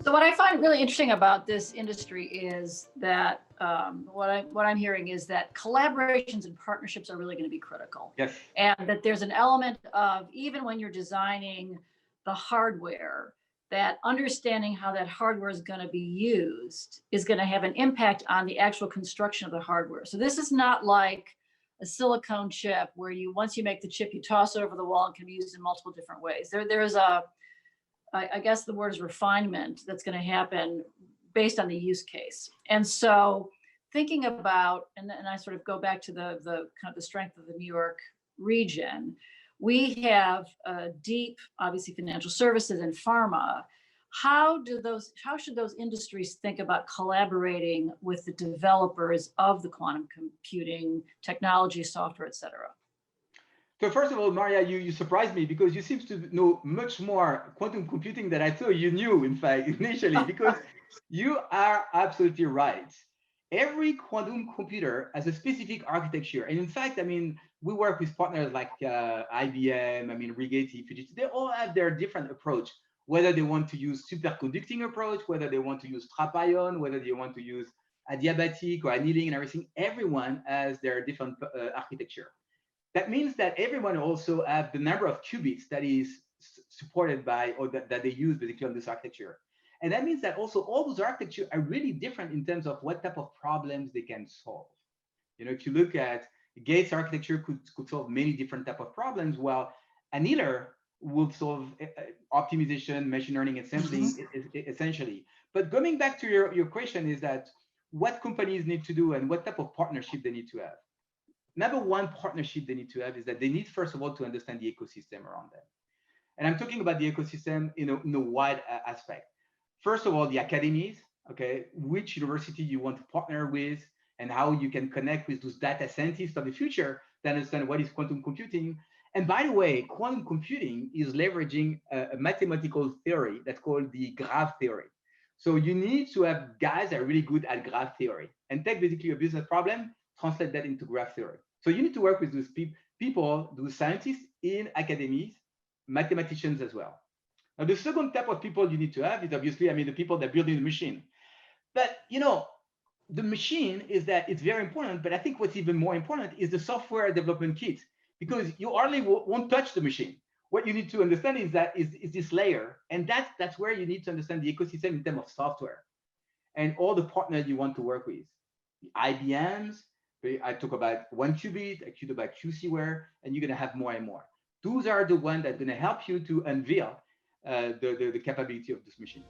So what I find really interesting about this industry is that what I'm hearing is that collaborations and partnerships are really going to be critical. Yes. And that there's an element of, even when you're designing the hardware, that understanding how that hardware is going to be used is going to have an impact on the actual construction of the hardware. So this is not like a silicone chip where once you make the chip, you toss it over the wall and can be used in multiple different ways. There's I guess the word is refinement that's going to happen based on the use case. And so thinking about, and I sort of go back to the kind of the strength of the New York region, we have deep, obviously, financial services and pharma. How should those industries think about collaborating with the developers of the quantum computing technology, software, et cetera? So first of all, Maria, you surprised me because you seem to know much more quantum computing than I thought you knew, in fact, initially, because you are absolutely right. Every quantum computer has a specific architecture. And in fact, I mean, we work with partners like IBM, Rigetti, Fujitsu. They all have their different approach, whether they want to use superconducting approach, whether they want to use trap ion, whether they want to use adiabatic or annealing and everything. Everyone has their different architecture. That means that everyone also have the number of qubits that is supported by, or that they use basically on this architecture. And that means that also all those architectures are really different in terms of what type of problems they can solve. You know, if you look at Gates architecture could solve many different type of problems, while annealer would solve optimization, machine learning, and sampling essentially. But going back to your question is that what companies need to do and what type of partnership they need to have. Number one partnership they need to have is that they need, first of all, to understand the ecosystem around them. And I'm talking about the ecosystem in a wide aspect. First of all, the academies, okay, which university you want to partner with and how you can connect with those data scientists of the future to understand what is quantum computing. And by the way, quantum computing is leveraging a mathematical theory that's called the graph theory. So you need to have guys that are really good at graph theory and take basically a business problem, translate that into graph theory. So you need to work with those people, those scientists in academies, mathematicians as well. Now, the second type of people you need to have is obviously, the people that are building the machine. But, the machine is that it's very important, but I think what's even more important is the software development kit, because you hardly won't touch the machine. What you need to understand is that is this layer, and that's where you need to understand the ecosystem in terms of software and all the partners you want to work with. The IBMs, I talk about 1 qubit, I talk about QCware, and you're going to have more and more. Those are the ones that are going to help you to unveil the capability of this machine.